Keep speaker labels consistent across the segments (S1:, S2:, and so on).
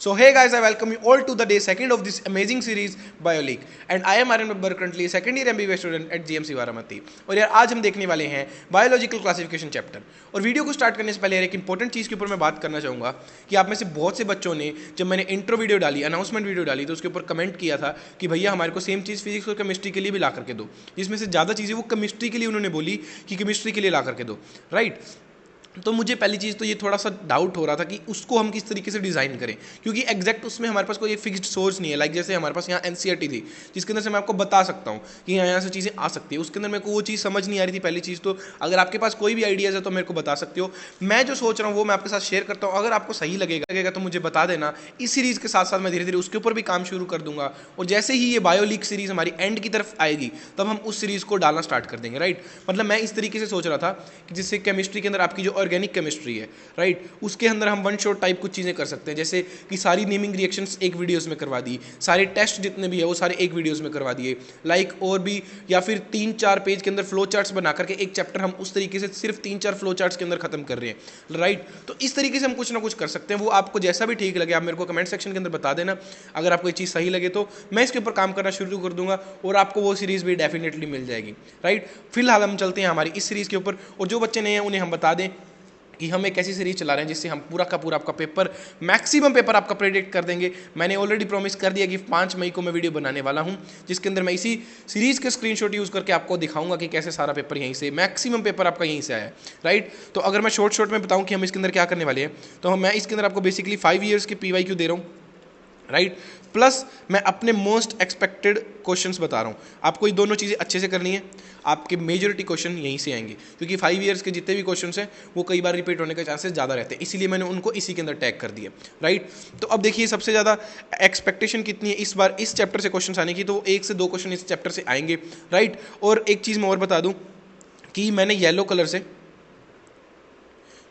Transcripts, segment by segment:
S1: So hey guys, I welcome you all to the day second of this amazing series BioLeak and I am Aryan Babbar, currently a second year MBBS student at GMC Varamati। और यार आज हम देखने वाले हैं biological classification chapter. और video को start करने से पहले यार एक इंपॉर्टेंट चीज़ के ऊपर मैं बात करना चाहूँगा कि आप में से बहुत से बच्चों ने जब मैंने इंट्रो वीडियो डाली, अनाउंसमेंट वीडियो डाली, तो उसके ऊपर कमेंट किया था कि भैया हमारे को सेम चीज़ फिजिक्स और केमिस्ट्री के लिए भी ला करके दो। जिसमें से ज़्यादा चीज़ें वो केमिस्ट्री के लिए उन्होंने बोली कि केमिस्ट्री के लिए ला करके दो, राइट। तो मुझे पहली चीज़ तो ये थोड़ा सा डाउट हो रहा था कि उसको हम किस तरीके से डिज़ाइन करें, क्योंकि एग्जैक्ट उसमें हमारे पास कोई फिक्स्ड सोर्स नहीं है। लाइक जैसे हमारे पास यहाँ एनसीईआरटी थी जिसके अंदर से मैं आपको बता सकता हूँ कि यहाँ से चीज़ें आ सकती है, उसके अंदर मेरे को वो चीज़ समझ नहीं आ रही थी। पहली चीज़ तो अगर आपके पास कोई भी आइडियाज़ है तो मेरे को बता सकते हो। मैं जो सोच रहा हूँ वो मैं आपके साथ शेयर करता हूँ। अगर आपको सही लगेगा तो मुझे बता देना। इस सीरीज़ के साथ साथ मैं धीरे धीरे उसके ऊपर भी काम शुरू कर दूंगा। और जैसे ही ये बायोलीक सीरीज़ हमारी एंड की तरफ आएगी तब हम उस सीरीज़ को डालना स्टार्ट कर देंगे, राइट। मतलब मैं इस तरीके से सोच रहा था कि जिससे केमिस्ट्री के अंदर आपकी जो ऑर्गेनिक केमिस्ट्री है, राइट, उसके अंदर हम वन शॉट टाइप कुछ चीज़ें कर सकते हैं। जैसे कि सारी नेमिंग रिएक्शंस एक वीडियोस में करवा दी, सारे टेस्ट जितने भी है वो सारे एक वीडियोस में करवा दिए, लाइक और भी, या फिर 3-4 पेज के अंदर फ्लो चार्ट्स बना करके एक चैप्टर हम उस तरीके से सिर्फ 3-4 फ्लो चार्ट्स के अंदर खत्म कर रहे हैं, राइट। तो इस तरीके से हम कुछ ना कुछ कर सकते हैं। वो आपको जैसा भी ठीक लगे आप मेरे को कमेंट सेक्शन के अंदर बता देना। अगर आपको ये चीज़ सही लगे तो मैं इसके ऊपर काम करना शुरू कर दूंगा और आपको वो सीरीज़ भी डेफिनेटली मिल जाएगी, राइट। फिलहाल हम चलते हैं हमारी इस सीरीज़ के ऊपर। और जो बच्चे नए हैं उन्हें हम बता दें कि हम एक ऐसी सीरीज चला रहे हैं जिससे हम पूरा का पूरा आपका पेपर, मैक्सिमम पेपर आपका प्रेडिक्ट कर देंगे। मैंने ऑलरेडी प्रॉमिस कर दिया कि 5 मई को मैं वीडियो बनाने वाला हूं जिसके अंदर मैं इसी सीरीज के स्क्रीनशॉट यूज़ करके आपको दिखाऊंगा कि कैसे सारा पेपर यहीं से, मैक्सिमम पेपर आपका यहीं से आया है, राइट। तो अगर मैं शॉर्ट में बताऊं कि हम इसके अंदर क्या करने वाले हैं, तो मैं इसके अंदर आपको बेसिकली 5 ईयर्स के PYQ दे रहा हूँ, राइट। प्लस मैं अपने मोस्ट एक्सपेक्टेड क्वेश्चंस बता रहा हूँ। आपको ये दोनों चीज़ें अच्छे से करनी है। आपके मेजॉरिटी क्वेश्चन यहीं से आएंगे क्योंकि 5 ईयर्स के जितने भी क्वेश्चंस हैं वो कई बार रिपीट होने के चांसेस ज़्यादा रहते हैं, इसीलिए मैंने उनको इसी के अंदर टैग कर दिया, राइट। तो अब देखिए सबसे ज़्यादा एक्सपेक्टेशन कितनी है इस बार इस चैप्टर से क्वेश्चन आने की, तो 1 से 2 क्वेश्चन इस चैप्टर से आएंगे, राइट। और एक चीज़ मैं और बता दूँ कि मैंने येलो कलर से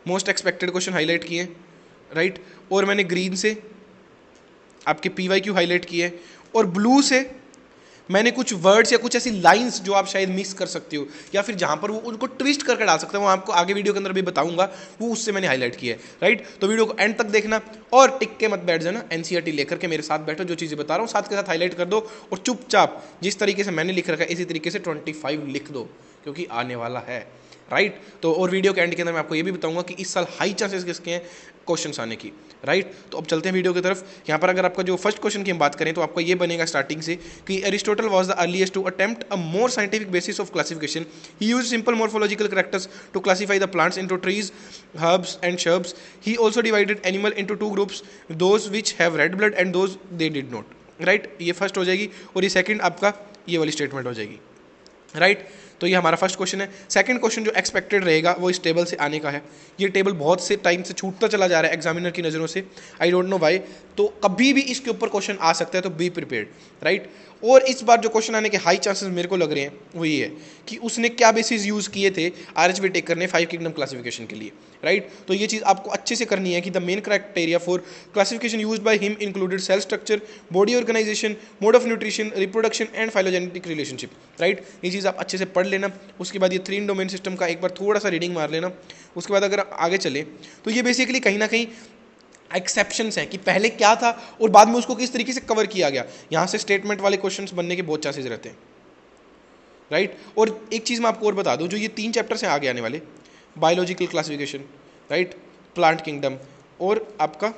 S1: मोस्ट एक्सपेक्टेड क्वेश्चन हाईलाइट किए, राइट। और मैंने ग्रीन से आपके PYQ हाईलाइट किए, और ब्लू से मैंने कुछ वर्ड्स या कुछ ऐसी लाइंस जो आप शायद मिस कर सकते हो या फिर जहां पर वो उनको ट्विस्ट करके डाल सकते हो, वो आपको आगे वीडियो के अंदर भी बताऊंगा, वो उससे मैंने हाईलाइट किया है, राइट। तो वीडियो को एंड तक देखना और टिक के मत बैठ जाना, एनसीईआरटी लेकर के मेरे साथ बैठो, जो चीज़ें बता रहा हूँ साथ के साथ हाईलाइट कर दो और चुपचाप जिस तरीके से मैंने लिख रखा है इसी तरीके से 25 लिख दो क्योंकि आने वाला है, राइट। तो और वीडियो के एंड के अंदर मैं आपको ये भी बताऊंगा कि इस साल हाई चांसेस किसके हैं क्वेश्चंस आने की, राइट। तो अब चलते हैं वीडियो की तरफ। यहाँ पर अगर आपका जो फर्स्ट क्वेश्चन की हम बात करें तो आपका ये बनेगा स्टार्टिंग से कि Aristotle was the earliest to attempt a more scientific basis of classification. He used simple morphological characters to classify the plants into trees, herbs and shrubs. He also divided animal into 2 groups, those which have red blood and those they did not, right. ये first हो जाएगी और ये second आपका ये वाली statement हो जाएगी, राइट। तो ये हमारा फर्स्ट क्वेश्चन है। सेकंड क्वेश्चन जो एक्सपेक्टेड रहेगा वो इस टेबल से आने का है। ये टेबल बहुत से टाइम से छूटता चला जा रहा है एग्जामिनर की नज़रों से, आई डोंट नो व्हाई। तो कभी भी इसके ऊपर क्वेश्चन आ सकता है, तो बी प्रिपेयर्ड, राइट। और इस बार जो क्वेश्चन आने के हाई चांसेस मेरे को लग रहे हैं वो ये है कि उसने क्या बेसिस यूज़ किए थे RH टेकर ने 5 किंगडम क्लासिफिकेशन के लिए, राइट। तो ये चीज़ आपको अच्छे से करनी है कि the main criteria for classification used by him included cell structure, body organisation, mode of nutrition, reproduction and phylogenetic relationship, right. ये चीज़ आप अच्छे से पढ़ लेना। उसके बाद ये 3 डोमेन सिस्टम का एक बार थोड़ा सा रीडिंग मार लेना। उसके बाद अगर आगे चले तो ये बेसिकली कहीं ना कहीं एक्सेप्शंस हैं कि पहले क्या था और बाद में उसको किस तरीके से कवर किया गया। यहाँ से स्टेटमेंट वाले क्वेश्चंस बनने के बहुत चांसेस रहते हैं, राइट। और एक चीज़ मैं आपको और बता दूं, जो ये 3 चैप्टर से आगे आने वाले, biological classification, right, plant kingdom और आपका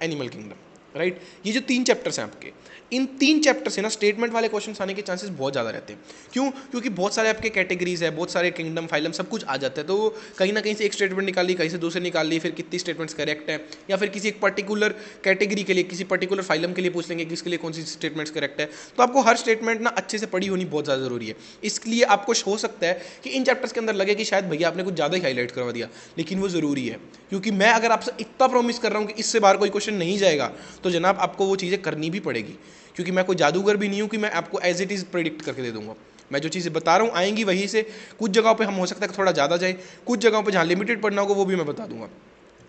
S1: एनिमल किंगडम, राइट, ये जो 3 चैप्टर्स हैं आपके, इन 3 चैप्टर से ना स्टेटमेंट वाले क्वेश्चन आने के चांसेस बहुत ज़्यादा रहते हैं। क्यों? क्योंकि बहुत सारे आपके कैटेगरीज है, बहुत सारे किंगडम, फाइलम, सब कुछ आ जाता है। तो कहीं ना कहीं से एक स्टेटमेंट निकाल ली, कहीं से दूसरे निकाल ली, फिर कितनी स्टेटमेंट्स करेक्ट है, या फिर किसी एक पर्टिकुलर कैटेगरी के लिए, किसी पर्टिकुलर फाइलम के लिए पूछ लेंगे कि इसके लिए कौन सी स्टेटमेंट्स करेक्ट है। तो आपको हर स्टेटमेंट ना अच्छे से पढ़ी होनी बहुत ज़्यादा ज़रूरी है। इसलिए आपको हो सकता है कि इन चैप्टर्स के अंदर लगे कि शायद भैया आपने कुछ ज़्यादा ही हाईलाइट करवा दिया, लेकिन वो ज़रूरी है। क्योंकि मैं अगर आपसे इतना प्रॉमिस कर रहा हूँ कि इससे बाहर कोई क्वेश्चन नहीं जाएगा, तो जनाब आपको वो चीज़ें करनी भी पड़ेगी। क्योंकि मैं कोई जादूगर भी नहीं हूँ कि मैं आपको एज इट इज़ प्रेडिक्ट करके दे दूंगा। मैं जो चीज़ें बता रहा हूँ आएंगी वहीं से। कुछ जगहों पे हम हो सकता है थोड़ा ज़्यादा जाए, कुछ जगहों पे जहाँ लिमिटेड पढ़ना होगा वो भी मैं बता दूंगा,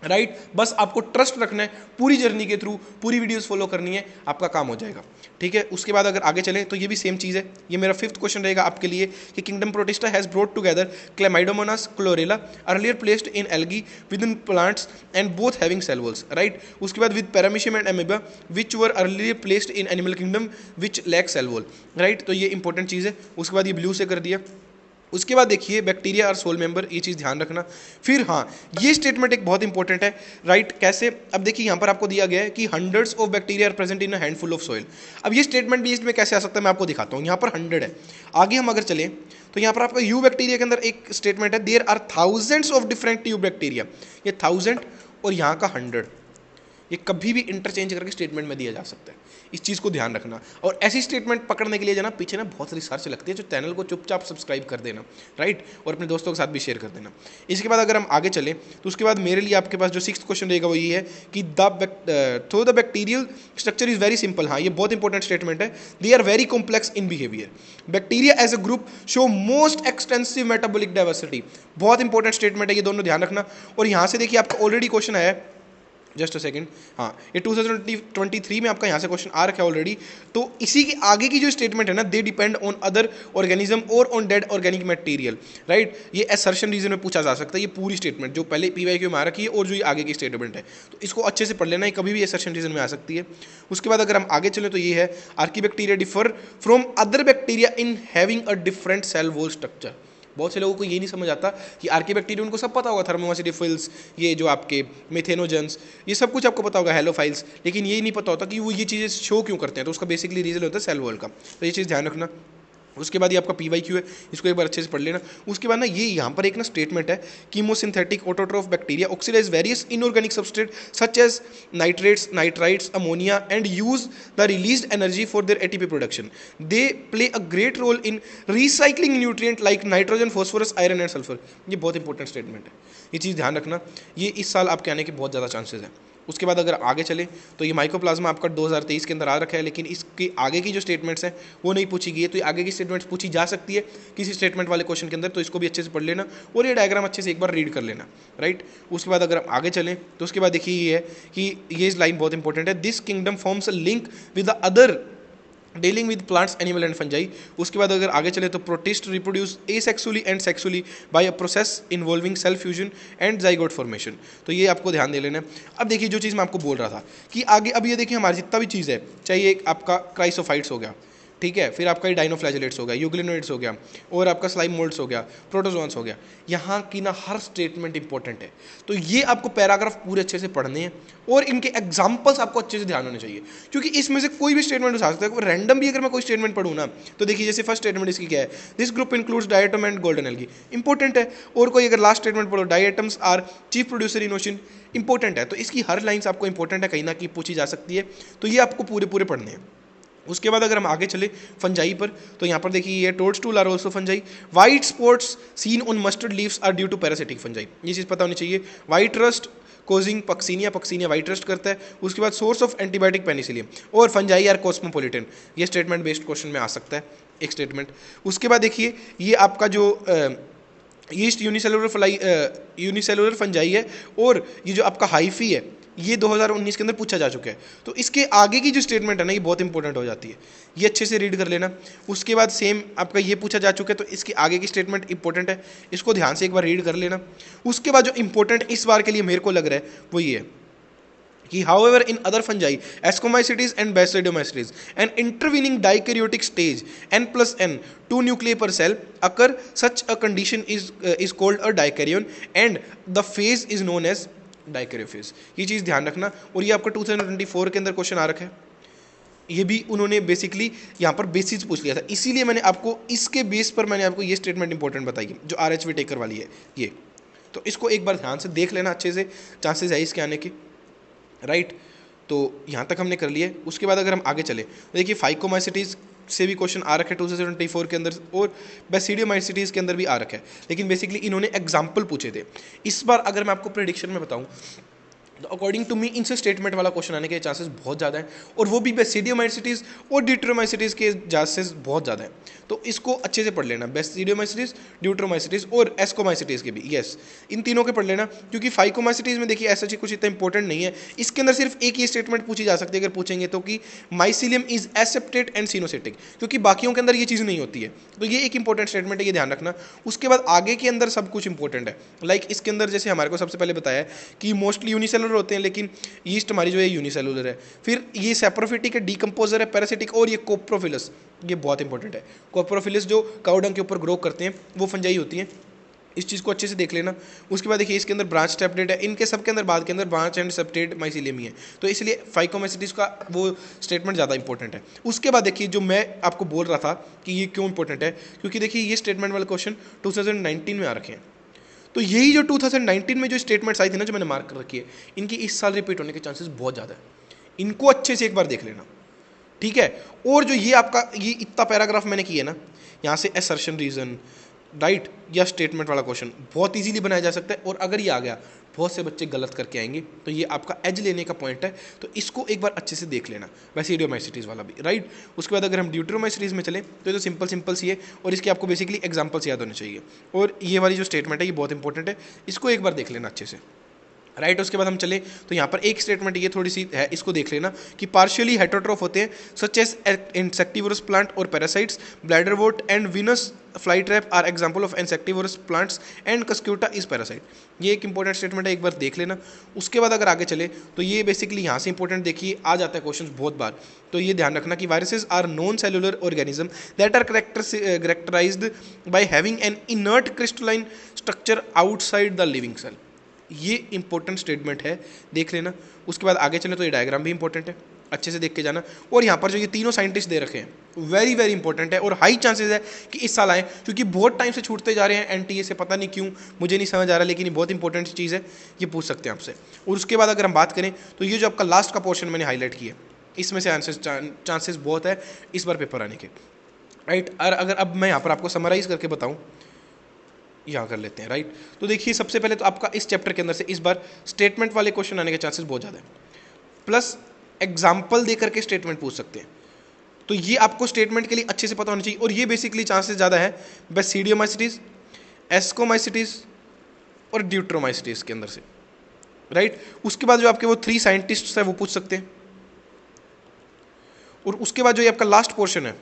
S1: राइट बस आपको ट्रस्ट रखना है, पूरी जर्नी के थ्रू पूरी वीडियोस फॉलो करनी है, आपका काम हो जाएगा। ठीक है, उसके बाद अगर आगे चले तो ये भी सेम चीज़ है। ये मेरा 5th क्वेश्चन रहेगा आपके लिए कि kingdom Protista has brought together Chlamydomonas Chlorella earlier placed in algae within plants and both having cell walls, right. उसके बाद with Paramecium and Amoeba which were earlier placed in animal kingdom which lack cell wall, right. तो ये important चीज़ है। उसके बाद ये blue से कर दिया। उसके बाद देखिए बैक्टीरिया और सोल मेंबर, ये चीज़ ध्यान रखना। फिर हाँ, ये स्टेटमेंट एक बहुत इंपॉर्टेंट है, राइट। कैसे, अब देखिए यहाँ पर आपको दिया गया है कि hundreds of bacteria are present in a handful of soil. अब ये स्टेटमेंट भी इसमें कैसे आ सकता है मैं आपको दिखाता हूँ। यहाँ पर 100 है, आगे हम अगर चलें तो यहाँ पर आपका यू बैक्टीरिया के अंदर एक स्टेटमेंट है, there are thousands of different you bacteria. ये 1000 और यहाँ का 100, ये कभी भी इंटरचेंज करके स्टेटमेंट में दिया जा सकता है, इस चीज़ को ध्यान रखना। और ऐसी स्टेटमेंट पकड़ने के लिए जाना पीछे ना बहुत रिसर्च लगती है, जो चैनल को चुपचाप सब्सक्राइब कर देना, राइट, और अपने दोस्तों के साथ भी शेयर कर देना। इसके बाद अगर हम आगे चलें तो उसके बाद मेरे लिए आपके पास जो 6th क्वेश्चन रहेगा वो ये है कि the bacterial structure is very simple. हाँ, ये बहुत इंपॉर्टेंट स्टेटमेंट है। They are very complex in behaviour. Bacteria as a group show most extensive metabolic diversity. बहुत इंपॉर्टेंट स्टेटमेंट है, ये दोनों ध्यान रखना। और यहाँ से देखिए आपका ऑलरेडी क्वेश्चन आया है, जस्ट अ सेकंड, हाँ, ये 2023 में आपका यहाँ से क्वेश्चन आ रखा है ऑलरेडी। तो इसी के आगे की जो स्टेटमेंट है ना, they depend on other organism और on dead organic material, right. ये असर्शन रीजन में पूछा जा सकता है, ये पूरी स्टेटमेंट जो पहले PYQ में आ रखी है और जो ये आगे की स्टेटमेंट है, तो इसको अच्छे से पढ़ लेना, ये कभी भी असर्शन रीजन में आ सकती है। उसके बाद अगर हम आगे चलें तो ये है archaebacteria differ from other bacteria in having a different cell wall structure. बहुत से लोगों को ये नहीं समझ आता कि आर्कीबैक्टीरिया, उनको सब पता होगा, थर्मोसिडिफिल्स, ये जो आपके मिथेनोजेंस, ये सब कुछ आपको पता होगा, हेलोफाइल्स, लेकिन ये नहीं पता होता कि वो ये चीज़ें शो क्यों करते हैं। तो उसका बेसिकली रीजन होता है सेल वॉल का, तो ये चीज़ ध्यान रखना। उसके बाद ये आपका PYQ है, इसको एक बार अच्छे से पढ़ लेना। उसके बाद ना ये यहाँ पर एक ना स्टेटमेंट है, chemosynthetic autotroph bacteria oxidise various inorganic substrate such as nitrates, nitrites, ammonia and use the released energy for their ATP production. They play a great role in recycling nutrient like nitrogen, phosphorus, iron and sulphur. ये बहुत important statement है, ये चीज़ ध्यान रखना। ये इस साल आपके आने के बहुत ज़्यादा चांसेस हैं। उसके बाद अगर आगे चले तो ये माइकोप्लाज्मा आपका 2023 के अंदर आ रखा है, लेकिन इसके आगे की जो स्टेटमेंट्स हैं वो नहीं पूछी गई है। तो ये आगे की स्टेटमेंट्स पूछी जा सकती है किसी स्टेटमेंट वाले क्वेश्चन के अंदर, तो इसको भी अच्छे से पढ़ लेना और ये डायग्राम अच्छे से एक बार रीड कर लेना, राइट। उसके बाद अगर हम आगे चलें तो उसके बाद देखिए ये है कि ये लाइन बहुत इंपॉर्टेंट है, this kingdom forms a link with the other dealing with plants, animal and fungi. उसके बाद अगर आगे चले तो protist reproduce asexually and sexually by a process involving cell fusion and zygote formation. तो ये आपको ध्यान दे लेना है। अब देखिए जो चीज़ मैं आपको बोल रहा था कि आगे, अब ये देखिए हमारी जितना भी चीज़ है, चाहे एक आपका क्राइसोफाइट्स हो गया, ठीक है, फिर आपका ये डाइनोफ्लैजिलेट्स हो गया, यूग्लिनोइड्स हो गया, और आपका स्लाइम मोल्ड्स हो गया, प्रोटोजोन्स हो गया, यहाँ की ना हर स्टेटमेंट इंपॉर्टेंट है। तो ये आपको पैराग्राफ पूरे अच्छे से पढ़ने हैं और इनके एग्जाम्पल्स आपको अच्छे से ध्यान होने चाहिए, क्योंकि इसमें से कोई भी स्टेटमेंट उठा सकता है। रैंडम भी अगर मैं कोई स्टेटमेंट पढ़ूँ ना, तो देखिए जैसे फर्स्ट स्टेटमेंट इसकी क्या है, this group includes diatom and golden algae, important है। और कोई अगर लास्ट स्टेटमेंट पढ़ो, diatoms are chief producer in ocean, important है। तो इसकी हर लाइन्स आपको इंपॉर्टेंट है, कहीं ना कहीं पूछी जा सकती है, तो ये आपको पूरे पूरे पढ़ने हैं। उसके बाद अगर हम आगे चले फंजाई पर, तो यहाँ पर देखिए ये toadstool are also fungi, white spots seen on mustard leaves are due to parasitic fungi, ये चीज़ पता होनी चाहिए। White rust causing puccinia, puccinia white rust करता है। उसके बाद सोर्स ऑफ एंटीबायोटिक पेनिसिलियम, और फंजाई आर कॉस्मोपोलिटन, ये स्टेटमेंट बेस्ड क्वेश्चन में आ सकता है एक स्टेटमेंट। उसके बाद देखिए ये आपका जो ईस्ट यूनिसेलुलर फंजाई है, और ये जो आपका हाइफी है ये 2019 के अंदर पूछा जा चुका है। तो इसके आगे की जो स्टेटमेंट है ना, ये बहुत इंपॉर्टेंट हो जाती है, ये अच्छे से रीड कर लेना। उसके बाद सेम आपका ये पूछा जा चुका है, तो इसके आगे की स्टेटमेंट इंपॉर्टेंट है, इसको ध्यान से एक बार रीड कर लेना। उसके बाद जो इंपॉर्टेंट इस बार के लिए मेरे को लग रहा है वो ये है कि however in other fungi, Ascomycetes and Basidiomycetes, an intervening dikaryotic stage N+N, 2 nuclei per cell occur. Such a condition is called a dikaryon, and the phase is known as dikaryophase. ये चीज़ ध्यान रखना। और ये आपका 2024 के अंदर क्वेश्चन आ रखा है, ये भी उन्होंने बेसिकली यहाँ पर बेसिस पूछ लिया था, इसीलिए मैंने आपको इसके बेस पर मैंने आपको ये स्टेटमेंट इंपॉर्टेंट बताई है जो RHV टेकर वाली है ये। तो इसको एक बार ध्यान से देख लेना अच्छे से, चांसेस है इसके आने के, राइट। तो यहाँ तक हमने कर लिया है। उसके बाद अगर हम आगे चले देखिए फाइकोमाइसिटीज़ से भी क्वेश्चन आ रखा है 2024 के अंदर, और बेसिडियोमाइसिटीज़ के अंदर भी आ रखा है, लेकिन बेसिकली इन्होंने एग्जाम्पल पूछे थे। इस बार अगर मैं आपको प्रेडिक्शन में बताऊँ तो अकॉर्डिंग टू मी इनसे स्टेटमेंट वाला क्वेश्चन आने के चांसेस बहुत ज़्यादा है, और वो भी बेसिडियोमाइसिटीज़ और ड्यूट्रोमाइसिटीज़ के चांसेस बहुत ज़्यादा है। तो इसको अच्छे से पढ़ लेना, बेसिडियोमाइसिटीज़, ड्यूट्रोमाइसिटीज़ और एस्कोमाइसिटीज़ के भी, यस इन तीनों के पढ़ लेना, क्योंकि फाइकोमाइसिटीज़ में देखिए ऐसा चीज कुछ इतना इंपॉर्टेंट नहीं है। इसके अंदर सिर्फ एक ही स्टेटमेंट पूछी जा सकती है अगर पूछेंगे तो, कि माइसिलियम इज एसेप्टेड एंड सिनोसिटिक, क्योंकि बाकियों के अंदर ये चीज़ नहीं होती है। तो ये एक इंपॉर्टेंट स्टेटमेंट है, ये ध्यान रखना। उसके बाद आगे के अंदर सब कुछ इंपॉर्टेंट है। लाइक इसके अंदर जैसे हमारे को सबसे पहले बताया है कि मोस्टली यूनिसेलुलर होते हैं, लेकिन यीस्ट हमारी जो है यूनिसेलुलर है। फिर ये सेप्रोफिटिक है, डीकम्पोजर है, पैरासिटिक, और ये कोप्रोफिलस, ये बहुत इंपॉर्टेंट है। कोप्रोफिलस जो काउडंग के ऊपर ग्रो करते हैं वो फंजाई होती हैं, इस चीज़ को अच्छे से देख लेना। उसके बाद देखिए इसके अंदर ब्रांच स्टेपटेड है, इनके सब के अंदर बाद के अंदर ब्रांच एंड सेप्टेड माइसिलियम ही है, तो इसलिए फाइकोमाइसिटीज का वो स्टेटमेंट ज़्यादा इंपॉर्टेंट है। उसके बाद देखिए जो मैं आपको बोल रहा था कि ये क्यों इंपॉर्टेंट है, क्योंकि देखिए ये स्टेटमेंट वाले क्वेश्चन 2019 में आ रखे हैं। तो यही जो 2019 में जो स्टेटमेंट्स आई थी ना, जो मैंने मार्क कर रखी है, इनकी इस साल रिपीट होने के चांसेस बहुत ज़्यादा है। इनको अच्छे से एक बार देख लेना, ठीक है। और जो ये आपका ये इतना पैराग्राफ मैंने किया है ना, यहाँ से असर्शन रीजन, राइट, या स्टेटमेंट वाला क्वेश्चन बहुत इजीली बनाया जा सकता है। और अगर ये आ गया, बहुत से बच्चे गलत करके आएंगे, तो ये आपका एज लेने का पॉइंट है। तो इसको एक बार अच्छे से देख लेना, बेसिडियोमाइसिटीज़ वाला भी, राइट। उसके बाद अगर हम ड्यूट्रोमाइसिटीज़ में चले तो ये तो सिंपल सी है, और इसके आपको बेसिकली एग्जाम्पल्स याद होने चाहिए। और ये वाली जो स्टेटमेंट है ये बहुत इंपॉर्टेंट है, इसको एक बार देख लेना अच्छे से, राइट। उसके बाद हम चले तो यहाँ पर एक स्टेटमेंट ये थोड़ी सी है, इसको देख लेना कि पार्शियली हेटरोट्रोफ होते हैं, सच एज इंसेक्टिवोरस प्लांट और parasites, bladderwort and Venus fly trap are example of insectivorous plants and cuscuta is parasite. ये एक इंपॉर्टेंट स्टेटमेंट है, एक बार देख लेना। उसके बाद अगर आगे चले तो ये बेसिकली यहाँ से इंपॉर्टेंट देखिए आ जाता है क्वेश्चन बहुत बार, तो ये ध्यान रखना कि viruses are non cellular organism that are characterised by having an inert crystalline structure outside the living cell. ये इंपॉर्टेंट स्टेटमेंट है, देख लेना। उसके बाद आगे चले तो ये डायग्राम भी इंपॉर्टेंट है, अच्छे से देख के जाना। और यहाँ पर जो ये तीनों साइंटिस्ट दे रखे हैं वेरी वेरी इंपॉर्टेंट है, और हाई चांसेस है कि इस साल आए, क्योंकि बहुत टाइम से छूटते जा रहे हैं एनटीए से, पता नहीं क्यों, मुझे नहीं समझ आ रहा, लेकिन ये बहुत इंपॉर्टेंट चीज़ है, ये पूछ सकते हैं आपसे। और उसके बाद अगर हम बात करें तो ये जो आपका लास्ट का पोर्शन मैंने हाईलाइट किया, इसमें से आंसर चांसेस बहुत है इस बार पेपर आने के, राइट। और अगर अब मैं यहाँ पर आपको समराइज करके बताऊँ, यहाँ कर लेते हैं, राइट। तो देखिए सबसे पहले तो आपका इस चैप्टर के अंदर से इस बार स्टेटमेंट वाले क्वेश्चन आने के चांसेस बहुत ज़्यादा है, प्लस एग्जाम्पल दे करके स्टेटमेंट पूछ सकते हैं। तो ये आपको स्टेटमेंट के लिए अच्छे से पता होना चाहिए, और ये बेसिकली चांसेस ज़्यादा है बेसिडियोमाइसिटीज, एस्कोमाइसिटीज और ड्यूट्रोमाइसिटीज के अंदर से, राइट। उसके बाद जो आपके वो 3 साइंटिस्ट है वो पूछ सकते हैं। और उसके बाद जो ये आपका लास्ट पोर्शन है,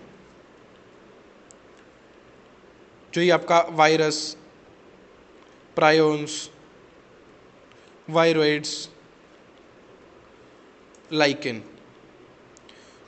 S1: जो ये आपका वायरस, प्रायोन्स, वायरोइड्स, लाइकेन,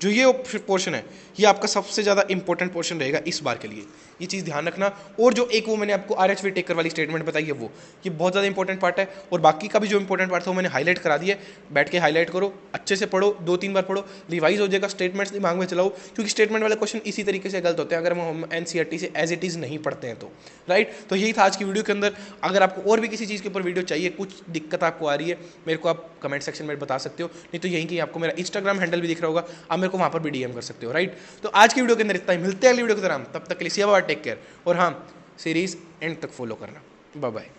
S1: जो ये पोर्शन है ये आपका सबसे ज़्यादा इंपॉर्टेंट पोर्शन रहेगा इस बार के लिए, ये चीज़ ध्यान रखना। और जो एक वो मैंने आपको आरएचवी टेकर वाली स्टेटमेंट बताई है वो, ये बहुत ज़्यादा इंपॉर्टेंट पार्ट है। और बाकी का भी जो इंपॉर्टेंट पार्ट था वो मैंने हाईलाइट करा दिया है, बैठ के हाईलाइट करो, अच्छे से पढ़ो, 2-3 बार पढ़ो, रिवाइज हो जाएगा, स्टेटमेंट्स दिमाग में चलाओ, क्योंकि स्टेटमेंट वाले क्वेश्चन इसी तरीके से गलत होते हैं अगर हम एनसीईआरटी से एज इट इज़ नहीं पढ़ते हैं तो, राइट। तो यही था आज की वीडियो के अंदर। अगर आपको और भी किसी चीज़ के ऊपर वीडियो चाहिए, कुछ दिक्कत आपको आ रही है, मेरे को आप कमेंट सेक्शन में बता सकते हो, नहीं तो यहीं कि आपको मेरा इंस्टाग्राम हैंडल भी दिख रहा होगा, आप मेरे को वहाँ पर भी डीएम कर सकते हो, राइट। तो आज की वीडियो के अंदर इतना ही, मिलते हैं अगली वीडियो की तरह, तब तक के लिए सी बाय, टेक केयर। और हाँ, सीरीज एंड तक फॉलो करना, बाय बाय।